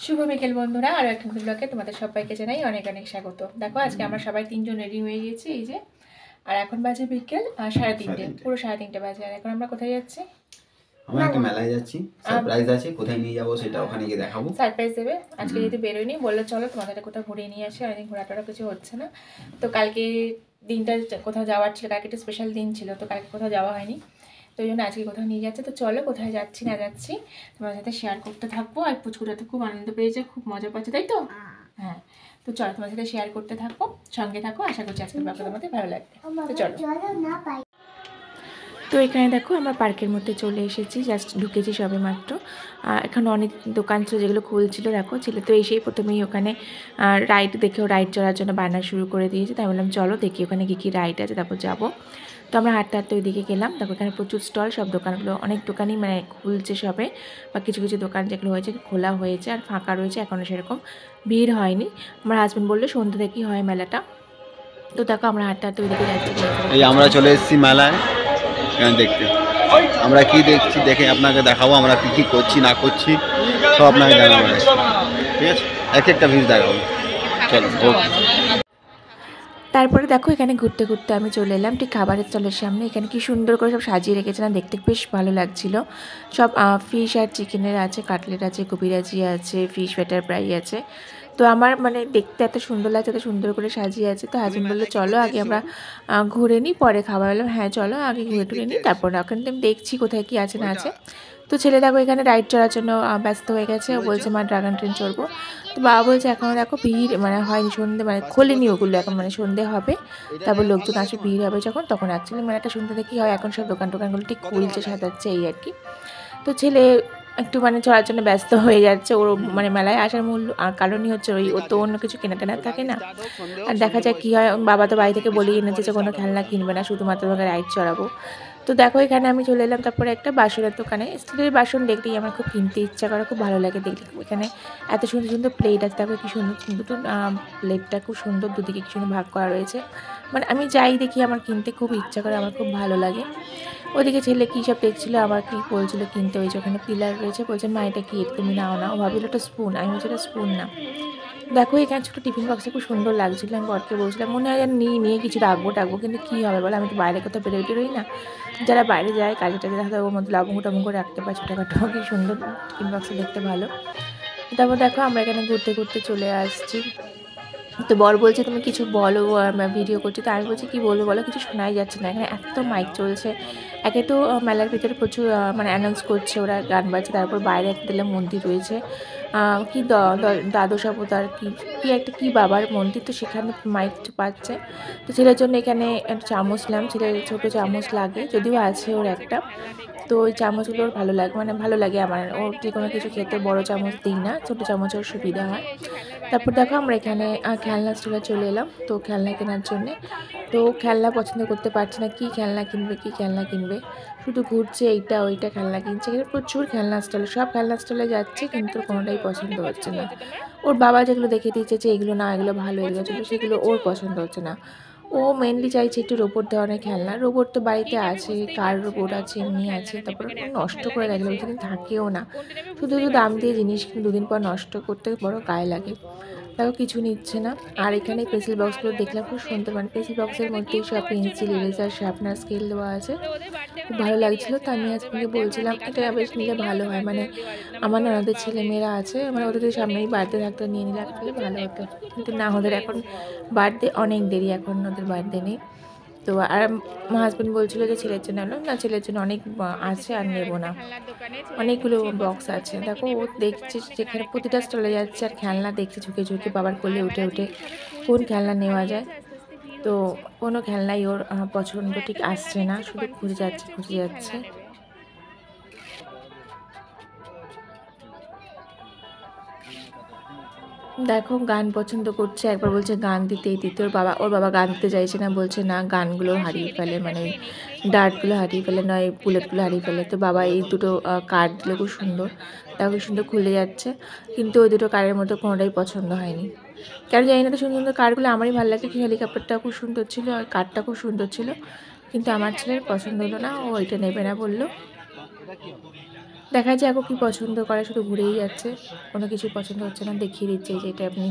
শুভ বিকেল বন্ধুরা, আরও একটা নতুন ব্লগে তোমাদের সবাইকে জানাই অনেক অনেক স্বাগত। দেখো আজকে আমরা সবাই তিনজন রেডি হয়ে গেছি, এই যে। আর এখন বাজে বিকেল 3:30, পুরো 3:30 বাজে। আর এখন আমরা কোথায় যাচ্ছি? আমরা একটা মেলায় যাচ্ছি, সারপ্রাইজ আছে, কোথায় নিয়ে যাবো সেটা ওখানে গিয়ে দেখাবো। সারপ্রাইজ দেবে আজকে, যেহেতু বেরোয়নি, বললো চলো তোমাদের কোথাও ঘুরিয়ে নিয়ে আসি। অনেকদিন ঘোরাটোরা কিছু হচ্ছে না, তো কালকে দিনটা কোথাও যাওয়ার ছিল, কালকে একটা স্পেশাল দিন ছিল, তো কালকে কোথাও যাওয়া হয়নি, তো ওই জন্য আজকে কোথাও নিয়ে যাচ্ছে। তো চলো কোথায় যাচ্ছি না যাচ্ছি তোমার সাথে শেয়ার করতে থাকবো। আর পুচকুটা তো খুব আনন্দ পেয়েছে, খুব মজা পাচ্ছে, তাই তো? হ্যাঁ, তো চলো তোমার সাথে শেয়ার করতে থাকবো, সঙ্গে থাকো। আশা করছি আজকের ব্লগটা তোমাদের ভালো লাগবে। তো চলো। তো এখানে দেখো আমরা পার্কের মধ্যে চলে এসেছি, জাস্ট ঢুকেছি সবে মাত্র। এখানে অনেক দোকান ছিল যেগুলো খুলছিল। দেখো ছেলে তো এসেই প্রথমেই ওখানে রাইড দেখেও রাইড চড়ার জন্য বায়না শুরু করে দিয়েছে। তাই বললাম চলো দেখি ওখানে কী কী রাইড আছে, তারপর যাবো। তো আমরা হাঁটতে হাঁটতে ওইদিকে গেলাম। তারপর এখানে প্রচুর স্টল, সব দোকানগুলো, অনেক দোকানই মানে খুলছে সবে, বা কিছু কিছু দোকান যেগুলো হয়েছে খোলা হয়েছে আর ফাঁকা রয়েছে, এখনও সেরকম ভিড় হয়নি। আমার হাজব্যান্ড বললো সন্ধ্যে থেকেই হয় মেলাটা। তো দেখো আমরা হাঁটতে হাঁটতে ওইদিকে যাচ্ছি। এই আমরা চলে এসেছি মেলায় দেখতে। আমরা কি দেখছি দেখে আপনাকে দেখাবো, আমরা কি কি করছি না করছি সব আপনাকে জানাবো, ঠিক আছে? এক একটা ভিউ দেখাবো, চলো। তারপরে দেখো এখানে ঘুরতে ঘুরতে আমি চলে এলাম ঠিক খাবারের স্টলের সামনে। এখানে কি সুন্দর করে সব সাজিয়ে রেখেছে না, দেখতে বেশ ভালো লাগছিল। সব ফিশ আর চিকেনের আছে, কাটলেট আছে, কবিরাজি আছে, ফিশ ব্যাটার ফ্রাই আছে। তো আমার মানে দেখতে এত সুন্দর লাগছে, এত সুন্দর করে সাজিয়ে আছে। তো হাজবেন্ড বললো চলো আগে আমরা ঘুরে নিই, পরে খাবার। হলাম হ্যাঁ চলো আগে ঘুরে টুরে নিই, তারপর ওখানে আমি দেখছি কোথায় কি আছে না আছে। তো ছেলে দেখো এখানে রাইড চড়ার জন্য ব্যস্ত হয়ে গেছে। ও বলছে মা ড্রাগন ট্রেন চড়বো। তো বাবা বলছে এখনও দেখো ভিড় মানে হয়নি, সন্ধ্যে মানে খোলেনি ওগুলো, এখন মানে সন্ধ্যে হবে, তারপর লোকজন আসে, ভিড় হবে যখন তখন। অ্যাকচুয়ালি মানে একটা সন্ধ্যে থেকে হয়, এখন সব টোকানগুলো ঠিক খুলছে, সাজাচ্ছে, এই আর কি। তো ছেলে একটু মানে চড়ার জন্য ব্যস্ত হয়ে যাচ্ছে। ওর মানে মেলায় আসার মূল কারণই হচ্ছে ওই, ওর তো অন্য কিছু কেনা টেনা থাকে না। আর দেখা যায় কী হয়, বাবা তো বাড়ি থেকে বলেই এনেছে যে কোনো খেলনা কিনবে না, শুধুমাত্র তোমাকে রাইড চড়াবো। তো দেখো এখানে আমি চলে এলাম তারপরে একটা বাসনের দোকানে। স্টিলের বাসন দেখলেই আমার খুব কিনতে ইচ্ছা করে, খুব ভালো লাগে দেখলে। এখানে এত সুন্দর সুন্দর প্লেট আছে, তারপরে কি সুন্দর দুটো প্লেটটা খুব সুন্দর, দুদিকে কি সুন্দর ভাগ করা রয়েছে। মানে আমি যাই দেখি আমার কিনতে খুব ইচ্ছা করে, আমার খুব ভালো লাগে। ওদিকে ছেলে কী সব দেখছিলো, আবার কি বলছিল কিনতে। ওই যে ওখানে পিলার রয়েছে, বলছে মা এটা কি, তুমি নাও না। ও ভাবিল ওটা স্পুন, আমি বলছি এটা স্পুন না। দেখো এখানে ছোটো টিফিন বক্সটা খুব সুন্দর লাগছিলো। আমি বরকে বলছিলাম মনে হয় যেন নিয়ে কিছু রাখবো, কিন্তু কী হবে বলে, আমি তো বাইরে কোথাও বেরোই না। যারা বাইরে যায় কাজে টাজে দেখা যায়, ওর মধ্যে লবঙ্গ টবঙ্গ রাখতে পারে ছোটোখাটো, কি সুন্দর টিফিন বক্সটা দেখতে ভালো। তারপর দেখো আমরা এখানে ঘুরতে ঘুরতে চলে আসছি। তো বর বলছে তুমি কিছু বলো, ভিডিও করছি। তো আমি বলছি কী বলবো বলো, কিছু শোনাই যাচ্ছে না, এখানে এত মাইক চলছে। একে তো মেলার ভিতরে প্রচুর মানে অ্যানাউন্স করছে ওরা, গান বাজছে। তারপর বাইরে একটা দিলাম মন্দির রয়েছে, কি দ্বাদশ অবতার কি কি একটা কি বাবার মন্দির, তো সেখানে মাইক পাচ্ছে। তো ছেলের জন্য এখানে একটা চামচ নিলাম, ছেলের ছোটো চামচ লাগে, যদিও আছে ওর একটা। তো ওই চামচগুলো ওর ভালো লাগে, মানে ভালো লাগে আমার। ওর যে কোনো কিছু খেতে বড় চামচ দিই না, ছোটো চামচ ওর সুবিধা হয়। তারপর দেখো আমরা এখানে খেলনা স্টোরে চলে এলাম, তো খেলনা কেনার জন্যে। তো খেলনা পছন্দ করতে পারছে না, কী খেলনা কিনবে, শুধু ঘুরছে এইটা ওইটা খেলনা কিনছে। এখানে প্রচুর খেলনা স্টল, সব খেলনা স্টলে যাচ্ছে, কিন্তু কোনোটাই পছন্দ হচ্ছে না। ওর বাবা যেগুলো দেখে দিয়েছে যে এগুলো না, এগুলো ভালো, এগুলো চলো, সেগুলো ওর পছন্দ হচ্ছে না। ও মেনলি চাইছে একটু রোবট ধরনের খেলনা। রোবট তো বাড়িতে আছে, কার রোবট আছে, এমনি আছে। তারপরে নষ্ট করে রাখলে বেশিদিন থাকেও না, শুধু দাম দিয়ে জিনিস কিন্তু দুদিন পর নষ্ট করতে বড় গায়ে লাগে। তাও কিছু নিচ্ছে না। আর এখানে পেন্সিল বক্সগুলো দেখলাম খুব সুন্দর, মানে পেন্সিল বক্সের মধ্যেই সব পেন্সিল, ইরেজার, শার্পনার, স্কেল দেওয়া আছে, খুব ভালো লাগছিলো। তো আমি হাজব্যান্ডকে বলছিলাম এটা বেশ নিলে ভালো হয়, মানে আমার ননদের ছেলেমেয়েরা আছে, মানে ওদের সামনেই বার্থডে থাকতে নিয়ে নিলে তাহলে ভালো হতো। কিন্তু না, ওদের এখন বার্থডে অনেক দেরি, এখন ওদের বার্থডে নেই। তো আর আমার হাজব্যান্ড বলছিলো যে ছেলের জন্য আনো না, ছেলের জন্য অনেক আছে আর নেবো না, অনেকগুলো বক্স আছে। দেখো ও দেখছে যেখানে প্রতিটা স্টলে যাচ্ছে আর খেলনা দেখছে, ঝুঁকে ঝুঁকে বাবার কোলে উঠে উঠে কোন খেলনা নেওয়া যায়। তো কোনো খেলনাই ওর পছন্দ ঠিক আসছে না, শুধু খুঁজে যাচ্ছে। দেখো গান পছন্দ করছে, একবার বলছে গান দিতে ওর বাবা গান দিতে চাইছে না, বলছে না গানগুলো হারিয়ে ফেলে, মানে ওই ডার্টগুলো হারিয়ে ফেলে, নয় বুলেটগুলো হারিয়ে ফেলে। তো বাবা এই দুটো কার্ড দিলে খুব সুন্দর, তা খুব সুন্দর খুলে যাচ্ছে, কিন্তু ওই দুটো কার্ডের মধ্যে কোনোটাই পছন্দ হয়নি। কেন জানি না, তো সুন্দর সুন্দর কার্ডগুলো আমারই ভালো লাগে। হেলিকপ্টারটা খুব সুন্দর ছিল আর কার্ডটা খুব সুন্দর ছিল, কিন্তু আমার ছেলের পছন্দ হলো না, ও ওইটা নেবে না বললো। দেখা যায় কি পছন্দ করে, শুধু ঘুরেই যাচ্ছে, কোনো কিছু পছন্দ হচ্ছে না, দেখিয়ে দিচ্ছে যে এটা আপনি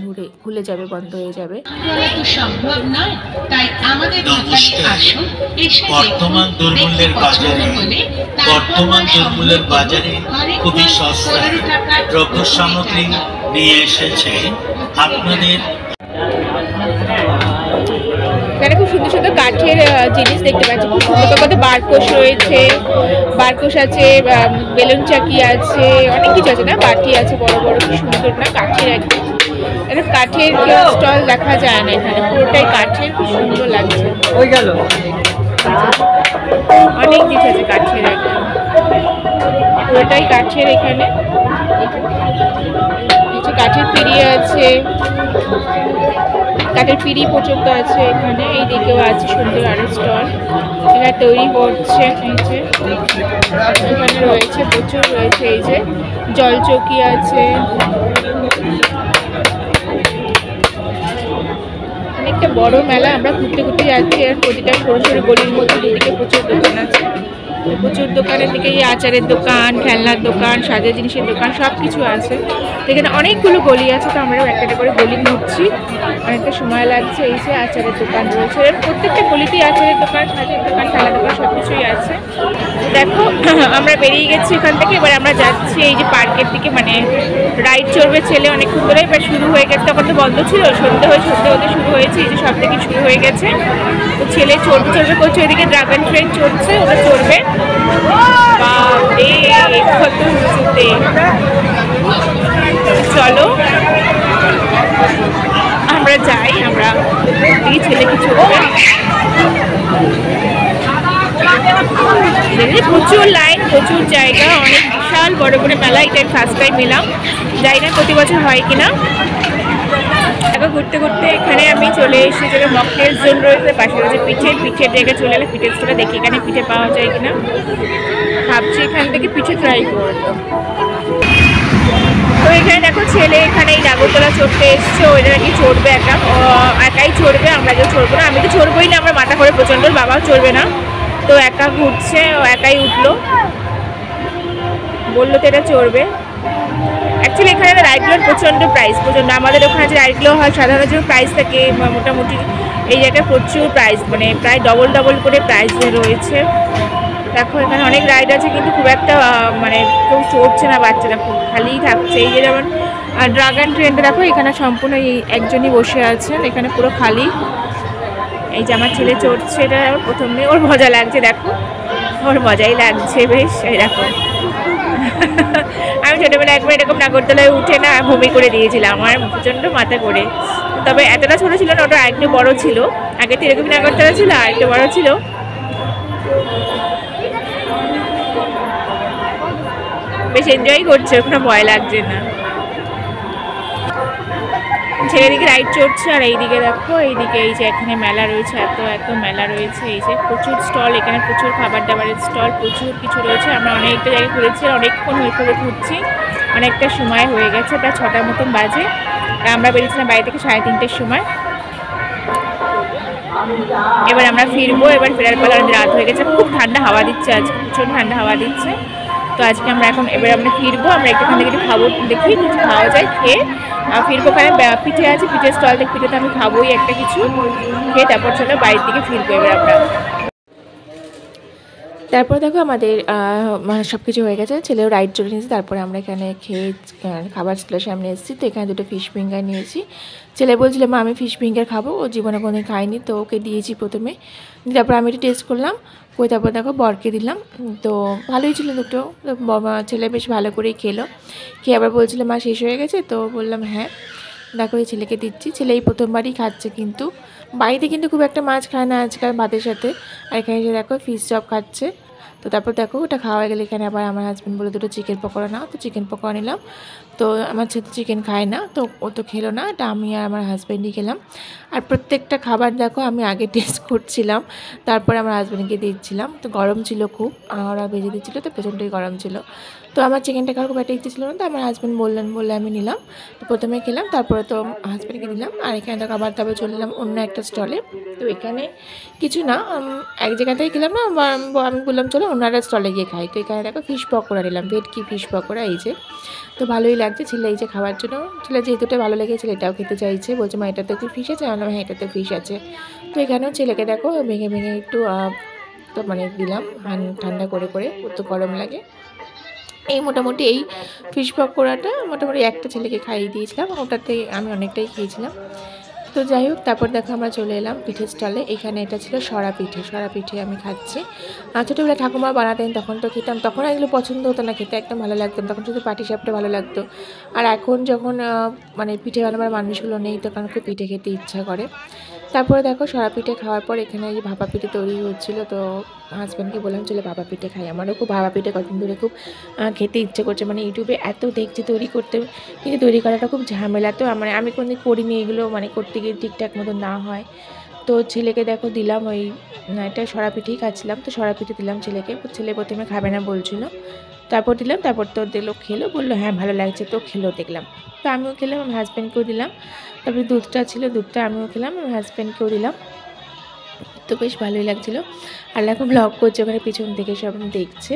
খুলে যাবে, বন্ধ হয়ে যাবে। সম্ভব নয়, তাই আমাদের বর্তমান দুর্মূল্যের বাজারে খুবই সস্তায় দ্রব্য সামগ্রী নিয়ে এসেছে আপনাদের। এখানে খুব সুন্দর সুন্দর কাঠের জিনিস দেখতে পাচ্ছি, খুব সুন্দর কত বারকোশ রয়েছে, বারকোশ আছে, বেলুন চাকি আছে, অনেক কিছু আছে না, বাটি আছে বড় বড়, খুব সুন্দর না কাঠের একদম। এটা কাঠের স্টল দেখা যায় না, এখানে পুরোটাই কাঠের, খুব সুন্দর লাগছে। ওই গেল অনেক কিছু আছে কাঠের, একদম পুরোটাই কাঠের। এখানে কাঠের পিড়ি আছে, কাঠের পিড়ি পর্যন্ত আছে এখানে। এই দিকেও আছে সুন্দর আরো স্টল, এখানে তৈরি করছে। এই যে এখানে রয়েছে প্রচুর রয়েছে, এই যে জলচৌকি আছে, অনেকটা বড় মেলা। আমরা ঘুরতে ঘুরতে যাচ্ছি, আর প্রতিটা সরু সরু গলির মধ্যে দুদিকে প্রচুর দোকান আছে, প্রচুর দোকানের দিকে এই আচারের দোকান, খেলনার দোকান, সাজের জিনিসের দোকান, সব কিছু আছে। এখানে অনেকগুলো গলি আছে, তো আমরাও একটা করে গলি ঘুরছি, অনেকটা সময় লাগছে। এই যে আচারের দোকান রয়েছে, প্রত্যেকটা গলিতেই আচারের দোকান, সাজের দোকান, খেলার দোকান, সব কিছুই আছে। দেখো আমরা বেরিয়ে গেছি এখান থেকে, এবার আমরা যাচ্ছি এই যে পার্কের দিকে, মানে রাইড চড়বে ছেলে অনেকক্ষণ ধরে, এবার শুরু হয়ে গেছে, তখন তো বন্ধ ছিল, সন্ধ্যে হতে শুরু হয়েছে, এই যে সব থেকে শুরু হয়ে গেছে। তো ছেলে চড়বে করছে, ওইদিকে ড্রাগন ট্রেন চড়ছে, ওটা চড়বে। কত উঁচুতে, চলো আমরা যাই, আমরা দেখি ছেলে কি চড়বে। প্রচুর লাইন, প্রচুর জায়গা, অনেক বিশাল বড় করে মেলা। এটা ফার্স্ট টাইম এলাম, যাই না প্রতি বছর হয় কিনা। এখন ঘুরতে ঘুরতে এখানে আমি চলে এসেছি, যেটা মকটেল জোন রয়েছে, পাশে রয়েছে পিঠের জায়গায় চলে এলে পিঠের স্টলটা দেখি এখানে পিঠে পাওয়া যায় কিনা, ভাবছি এখান থেকে পিঠে ট্রাই করবো। তো এখানে দেখো ছেলে এখানে এই নাগরতলা চড়তে এসছে, ওইটা নাকি চড়বে, একাই চড়বে, আমরা কেউ চড়বো না। আমি তো চড়বোই না, আমার মাথা করে প্রচণ্ড, বাবাও চড়বে না, তো একা ঘুরছে, ও একাই উঠলো, বললো তো এটা চড়বে। অ্যাকচুয়ালি এখানে রাইডগুলোর প্রচণ্ড প্রাইস, আমাদের ওখানে যে রাইডগুলো হয় সাধারণত যে প্রাইস থাকে মোটামুটি, এই জায়গায় প্রচুর প্রাইস, মানে প্রায় ডবল করে প্রাইস রয়েছে। দেখো এখানে অনেক রাইড আছে, কিন্তু খুব একটা মানে কেউ চড়ছে না, বাচ্চারা খুব খালিই থাকছে। এই যে যেমন ড্রাগন ট্রেনটা দেখো, এখানে সম্পূর্ণ এই একজনই বসে আছেন, এখানে পুরো খালি। এই যে আমার ছেলে চড়ছে, এটা প্রথমে ওর মজা লাগছে, দেখো ওর মজাই লাগছে বেশ। এই দেখো আমি ছোটোবেলায় একবার এরকম নাগরদোলায় উঠে না বমি করে দিয়েছিলাম, আমার প্রচণ্ড মাথা করে। তবে এতটা ছোটো ছিল না, ওটা একটু বড় ছিল, আগে তো এরকমই নাগরদোলা ছিল, আর একটু বড় ছিল। বেশ এনজয় করছে, কোনো ভয় লাগছে না। ছেলেদিকে রাইড চড়ছে, আর এইদিকে দেখো, এইদিকে এই যে এখানে মেলা রয়েছে, এত মেলা রয়েছে, এই যে প্রচুর স্টল, এখানে প্রচুর খাবার দাবারের স্টল, প্রচুর কিছু রয়েছে। আমরা অনেকটা জায়গায় ঘুরেছি, অনেকক্ষণ করে ঘুরছি, অনেকটা সময় হয়ে গেছে, প্রায় 6টার মতন বাজে। আমরা বেরিয়েছিলাম বাড়ি থেকে 3:30টার সময়। এবার আমরা ফিরবো, এবার ফেরার পর রাত হয়ে গেছে, খুব ঠান্ডা হাওয়া দিচ্ছে, আজকে প্রচুর ঠান্ডা হাওয়া দিচ্ছে। তো আজকে আমরা এবার আমরা ফিরবো, আমরা একটুখান থেকে একটু খাবো, দেখি কিছু খাওয়া যায়, খেয়ে ফিরবো। ওখানে পিঠে আছে, পিঠের স্টল থেকে পিঠে তো আমি খাবোই একটা কিছু, খেয়ে তারপর চলো বাড়ির দিকে ফিরবো এবার আমরা। তারপর দেখো আমাদের সব কিছু হয়ে গেছে, ছেলেও রাইড চলে নিয়েছে। তারপরে আমরা এখানে খেয়ে খাবার স্টলের সামনে এসেছি, তো এখানে দুটো ফিশ ফিঙ্গার নিয়েছি। ছেলে বলছিল মা আমি ফিশ ফিঙ্গার খাবো, ও জীবনে কোনোদিন খাইনি, তো ওকে দিয়েছি প্রথমে, তারপর আমি একটু টেস্ট করলাম, কই তারপর দেখো বরকে দিলাম, তো ভালোই ছিল দুটো। তো ছেলে বেশ ভালো করেই খেলো, খেয়ে আবার বলছিল মা শেষ হয়ে গেছে, তো বললাম হ্যাঁ। দেখো এই ছেলেকে দিচ্ছি, ছেলে এই প্রথমবারই খাচ্ছে, কিন্তু বাড়িতে কিন্তু খুব একটা মাছ খায় না আজকাল ভাতের সাথে, আর এখানে এসে দেখো ফিশ চপ খাচ্ছে। তো তারপর দেখো ওটা খাওয়া গেলে এখানে আবার আমার হাজব্যান্ড বলে দুটো চিকেন পকোড়া নাও, তো চিকেন পকোড়া নিলাম। তো আমার ছেলে চিকেন খায় না, তো ও তো খেলো না, এটা আমি আর আমার হাজব্যান্ডই খেলাম। আর প্রত্যেকটা খাবার দেখো আমি আগে টেস্ট করছিলাম, তারপরে আমার হাজব্যান্ডকে দিচ্ছিলাম। তো গরম ছিল খুব, ওরা ভেজে দিচ্ছিলো, তো প্রচণ্ডই গরম ছিল। তো আমার চিকেনটা খাওয়ার খুব একটা ইচ্ছে ছিল না, তো আমার হাজব্যান্ড বললেন বলে আমি নিলাম। তো প্রথমে খেলাম, তারপরে তো হাজব্যান্ডকে দিলাম। আর এখানে তো আবার তারপরে চলে এলাম অন্য একটা স্টলে। তো এখানে কিছু না, এক জায়গা থেকে খেলাম না, আমি বললাম চলো অন্য একটা স্টলে গিয়ে খাই। তো এখানে দেখো ফিশ পকোড়া নিলাম, ভেটকি ফিশ পকোড়া। এই যে তো ভালোই লাগছে, ছেলে এই যে খাওয়ার জন্য, ছেলে যেহেতুটা ভালো লেগেছে এটাও খেতে চাইছে, বলছে মা এটাতে কি ফিশ আছে? আমি হ্যাঁ এটাতে ফিশ আছে। তো এখানেও ছেলেকে দেখো ভেঙে ভেঙে একটু তো মানে দিলাম ঠান্ডা করে করে, তো গরম লাগে। এই মোটামুটি এই ফিশ পকোড়াটা মোটামুটি একটা ছেলেকে খাইয়ে দিয়েছিলাম, ওটাতে আমি অনেকটাই খেয়েছিলাম। তো যাই হোক, তারপর দেখো আমরা চলে এলাম পিঠের স্টলে। এখানে এটা ছিল সরা পিঠে আমি খাচ্ছি। ছোটোবেলায় ঠাকুমা বানাতেন, তখন তো খেতাম, তখন এগুলো পছন্দ হতো না খেতে, একদম ভালো লাগতো, তখন শুধু পাটিসাপটা ভালো লাগতো। আর এখন যখন মানে পিঠে বানাবার মানুষগুলো নেই, তখন খুব পিঠে খেতে ইচ্ছা করে। তারপরে দেখো সরা পিঠে খাওয়ার পর এখানে এই ভাপা পিঠে তৈরি হচ্ছিলো। তো হাজব্যান্ডকে বললাম চলে ভাপা পিঠে খাই, আমারও খুব ভাপা পিঠে কদিন ধরে খুব খেতে ইচ্ছে করছে। মানে ইউটিউবে এত দেখছি তৈরি করতে, কিন্তু তৈরি করাটা খুব ঝামেলা। তো মানে আমি কোনোদিন করিনি এগুলো, মানে করতে গিয়ে ঠিকঠাক মতো না হয়। তো ছেলেকে দেখো দিলাম ওই এটা সরা পিঠেই খাচ্ছিলাম, তো সরা পিঠে দিলাম ছেলেকে। ছেলে প্রথমে খাবে না বলছিল, তারপর দিলাম, তারপর তো দিলো, খেলো, বললো হ্যাঁ ভালো লাগছে, তো খেলো দেখলাম। তো আমিও খেলাম, আমার হাজব্যান্ডকেও দিলাম। তারপরে দুধটা ছিল, দুধটা আমিও খেলাম, আমার হাজব্যান্ডকেও দিলাম। তো বেশ ভালোই লাগছিলো। আর এখন ব্লগ করছে ওখানে পিছন থেকে সব দেখছে।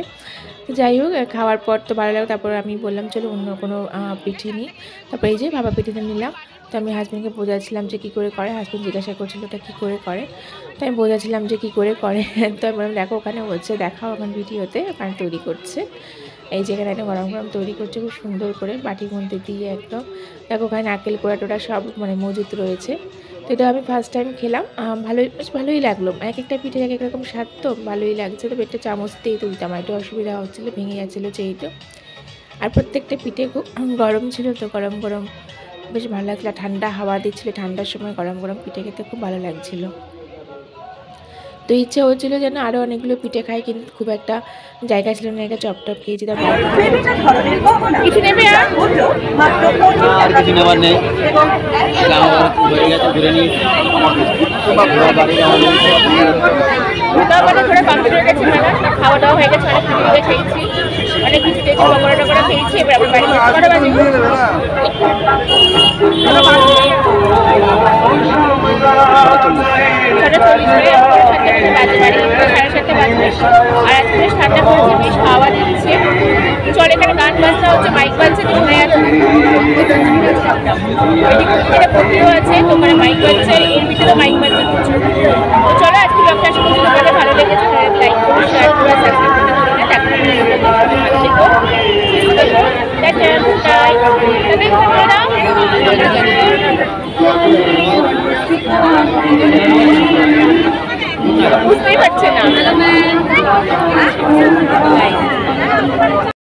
তো যাই হোক, খাওয়ার পর তো ভালো লাগলো। তারপর আমি বললাম চলো অন্য কোনো পিঠে নিই। তারপর এই যে ভাপা পিঠেটা নিলাম। তো আমি হাজব্যান্ডকে বোঝাচ্ছিলাম যে কী করে করে, হাজব্যান্ড জিজ্ঞাসা করছিল ওটা কী করে করে। তো আমি বোঝাচ্ছিলাম যে কী করে করে। তো আমি বললাম দেখো ওখানে হচ্ছে, দেখাও ওখানে ভিডিওতে, ওখানে তৈরি করছে। এই যে এখানে একটা গরম গরম তৈরি করছে খুব সুন্দর করে, বাটির মধ্যে দিয়ে একদম। দেখো ওখানে নারকেল কোড়া টোড়া সব মানে মজুদ রয়েছে। তো এটা আমি ফার্স্ট টাইম খেলাম, বেশ ভালোই লাগলো। এক একটা পিঠে এক এক রকম স্বাদ, তো ভালোই লাগছে। তবে একটা চামচ দিয়ে তুলতাম, একটু অসুবিধা হচ্ছিলো, ভেঙে যাচ্ছিলো যেহেতু। আর প্রত্যেকটা পিঠে খুব গরম ছিল, তো গরম গরম বেশ ভালো লাগছিলো। ঠান্ডা হাওয়া দিচ্ছিলো, ঠান্ডার সময় গরম গরম পিঠে খেতে খুব ভালো লাগছিলো। তো ইচ্ছে হচ্ছিলো যেন আরও অনেকগুলো পিঠে খাই, কিন্তু খুব একটা জায়গা ছিল না, একটা চপটপ খেয়েছি। কিছু নেবে আর কিছু নেবার নেই, হয়ে গেছে, ঘুরে নিয়েছি। থোড়া কমপ্লিট হয়ে গেছে মেলা, খাওয়া দাওয়া হয়ে গেছে, অনেক কিছু খেয়েছি, অনেক কিছু খেয়েছি, পকোড়া টকোড়া খেয়েছি। এবার আমরা বাড়ি খেতে কটা বাজে? 6:40 বাড়ি 7:30 বাজবে। আর আজকে বেশ ঠান্ডা পড়েছে, বেশ হাওয়া দিচ্ছে। চল এখানে গান বাজনা হচ্ছে, মাইক বাজছে, তো শোনা যাচ্ছে। ওইদিকে পত্রিও আছে, তো ওখানে মাইক বাজছে, এর ভিতরে মাইক বাজছে প্রচুর। তো চলো আজকে ব্লগটা আশা করছি তোমাদের ভালো লেগেছে, লাইক করো, শেয়ার করো, সাবস্ক্রাইব করতে ভুলো না। দেখা ভালো থেকো, বুঝতেই পারছে না।